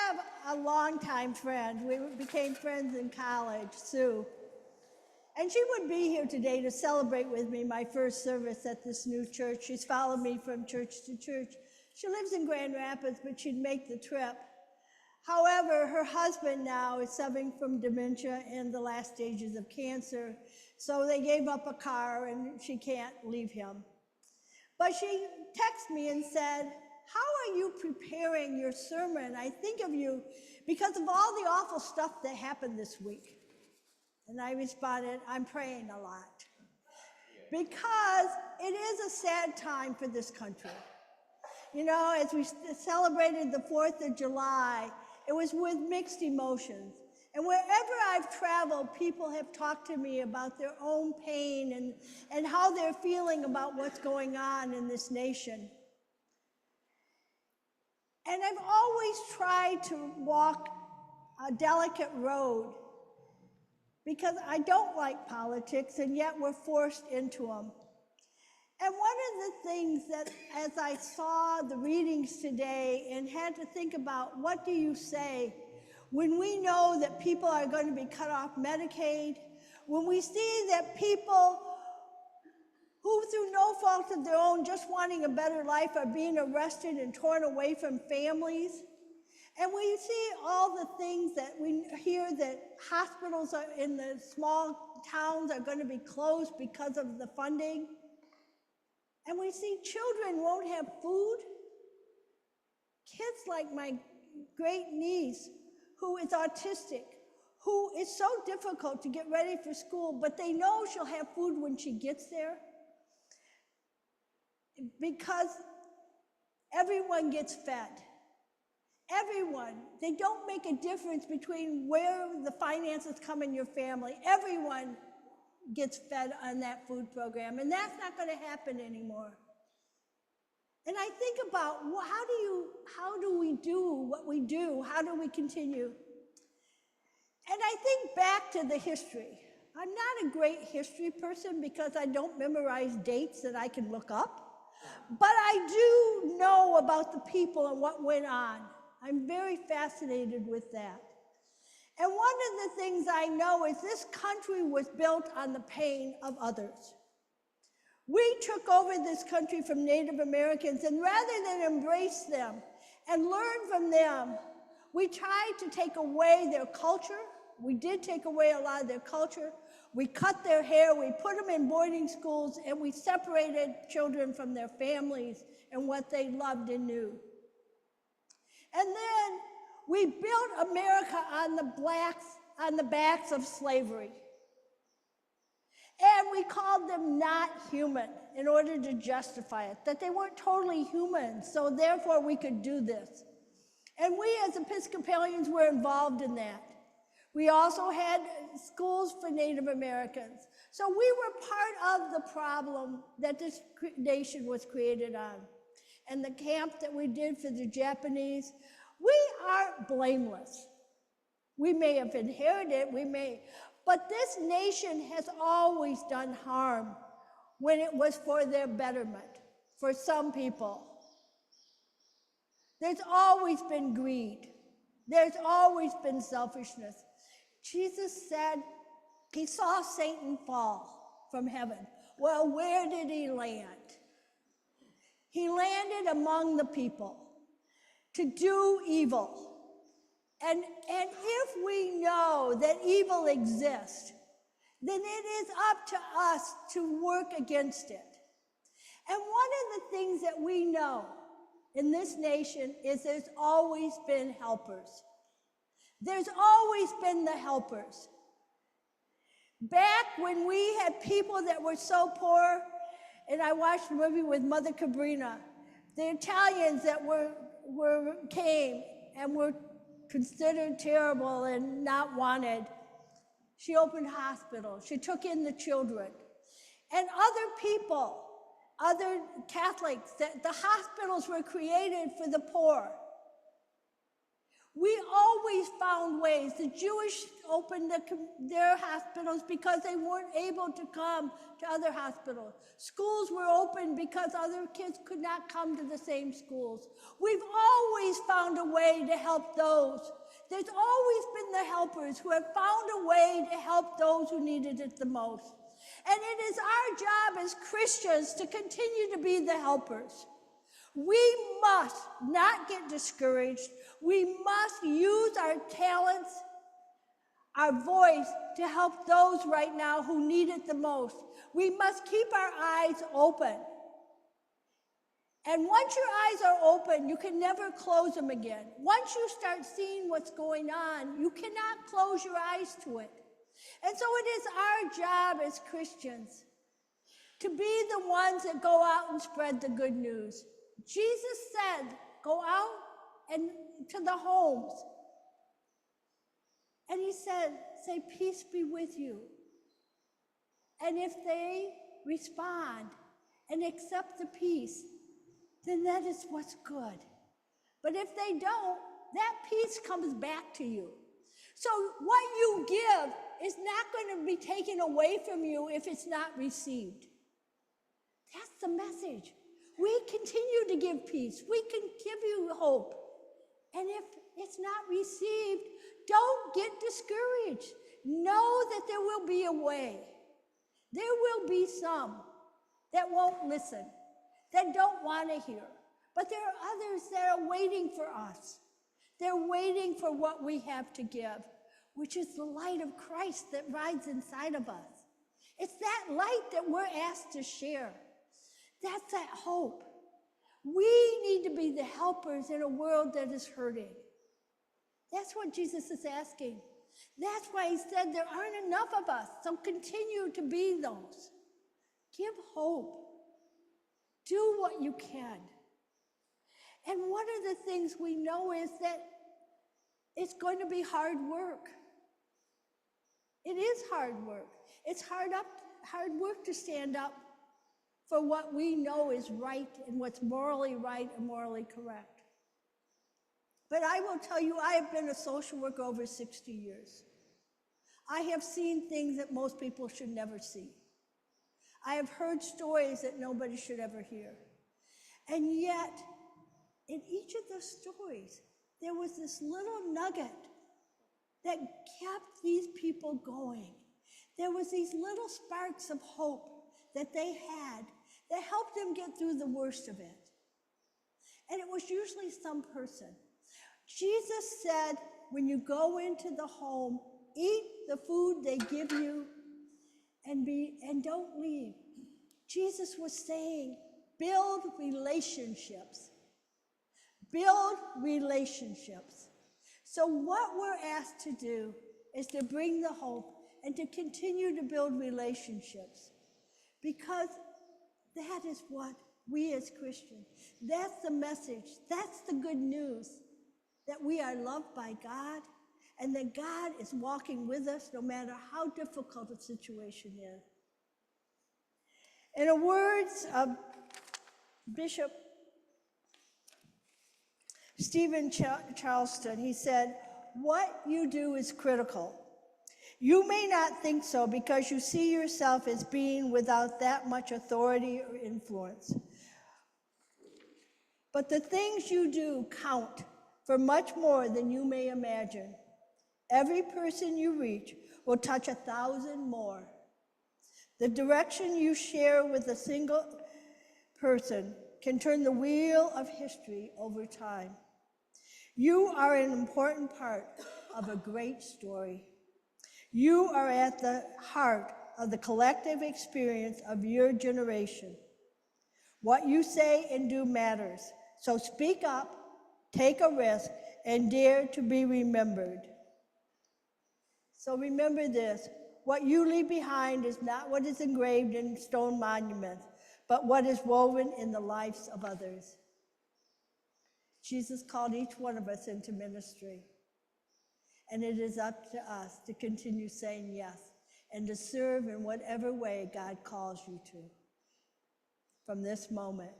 have a longtime friend. We became friends in college, Sue. And she would be here today to celebrate with me my first service at this new church. She's followed me from church to church. She lives in Grand Rapids, but she'd make the trip. However, her husband now is suffering from dementia and the last stages of cancer, so they gave up a car and she can't leave him. But she texted me and said, "How are you preparing your sermon? I think of you because of all the awful stuff that happened this week." And I responded, "I'm praying a lot." Because it is a sad time for this country. You know, as we celebrated the 4th of July, it was with mixed emotions. And wherever I've traveled, people have talked to me about their own pain and how they're feeling about what's going on in this nation. And I've always tried to walk a delicate road because I don't like politics, and yet we're forced into them. And one of the things that, as I saw the readings today and had to think about, what do you say when we know that people are going to be cut off Medicaid, when we see that people who through no fault of their own, just wanting a better life, are being arrested and torn away from families. And we see all the things that we hear, that hospitals are in the small towns are going to be closed because of the funding. And we see children won't have food. Kids like my great niece, who is autistic, who is so difficult to get ready for school, but they know she'll have food when she gets there. Because everyone gets fed. Everyone. They don't make a difference between where the finances come in your family. Everyone gets fed on that food program, and that's not going to happen anymore. And I think about, well, how do we do what we do? How do we continue? And I think back to the history. I'm not a great history person because I don't memorize dates that I can look up. But I do know about the people and what went on. I'm very fascinated with that. And one of the things I know is this country was built on the pain of others. We took over this country from Native Americans, and rather than embrace them and learn from them, we tried to take away their culture. We did take away a lot of their culture. We cut their hair, we put them in boarding schools, and we separated children from their families and what they loved and knew. And then we built America on the backs of slavery. And we called them not human in order to justify it, that they weren't totally human, so therefore we could do this. And we as Episcopalians were involved in that. We also had schools for Native Americans. So we were part of the problem that this nation was created on. And the camp that we did for the Japanese, we aren't blameless. We may have inherited, but this nation has always done harm when it was for their betterment, for some people. There's always been greed. There's always been selfishness. Jesus said he saw Satan fall from heaven. Well, where did he land? He landed among the people to do evil. And if we know that evil exists, then it is up to us to work against it. And one of the things that we know in this nation is there's always been helpers. There's always been the helpers. Back when we had people that were so poor, and I watched a movie with Mother Cabrina, the Italians that came and were considered terrible and not wanted. She opened hospitals. She took in the children. And other people, other Catholics, that the hospitals were created for the poor. We always found ways. The Jewish opened their hospitals because they weren't able to come to other hospitals. Schools were open because other kids could not come to the same schools. We've always found a way to help those. There's always been the helpers who have found a way to help those who needed it the most. And it is our job as Christians to continue to be the helpers. We must not get discouraged. We must use our talents, our voice to help those right now who need it the most. We must keep our eyes open. And once your eyes are open, you can never close them again. Once you start seeing what's going on, you cannot close your eyes to it. And so it is our job as Christians to be the ones that go out and spread the good news. Jesus said, go out and to the homes. And he said, say, peace be with you. And if they respond and accept the peace, then that is what's good. But if they don't, that peace comes back to you. So what you give is not going to be taken away from you if it's not received. That's the message. We continue to give peace. We can give you hope. And if it's not received, don't get discouraged. Know that there will be a way. There will be some that won't listen, that don't want to hear. But there are others that are waiting for us. They're waiting for what we have to give, which is the light of Christ that rides inside of us. It's that light that we're asked to share. That's that hope. We need to be the helpers in a world that is hurting. That's what Jesus is asking. That's why he said there aren't enough of us, so continue to be those. Give hope. Do what you can. And one of the things we know is that it's going to be hard work. It is hard work. It's hard work to stand up for what we know is right and what's morally right and morally correct. But I will tell you, I have been a social worker over 60 years. I have seen things that most people should never see. I have heard stories that nobody should ever hear. And yet, in each of those stories, there was this little nugget that kept these people going. There was these little sparks of hope that they had that helped them get through the worst of it. And it was usually some person. Jesus said, when you go into the home, eat the food they give you and don't leave. Jesus was saying, build relationships. Build relationships. So what we're asked to do is to bring the hope and to continue to build relationships, because that is what we as Christians, that's the message, that's the good news, that we are loved by God and that God is walking with us no matter how difficult a situation is. In the words of Bishop Stephen Charleston, he said, what you do is critical. You may not think so because you see yourself as being without that much authority or influence. But the things you do count for much more than you may imagine. Every person you reach will touch 1,000 more. The direction you share with a single person can turn the wheel of history over time. You are an important part of a great story. You are at the heart of the collective experience of your generation. What you say and do matters. So speak up, take a risk, and dare to be remembered. So remember this, what you leave behind is not what is engraved in stone monuments, but what is woven in the lives of others. Jesus called each one of us into ministry. And it is up to us to continue saying yes and to serve in whatever way God calls you to. From this moment,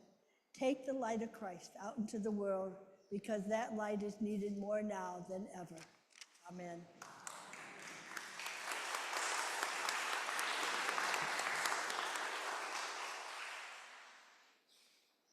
take the light of Christ out into the world because that light is needed more now than ever. Amen.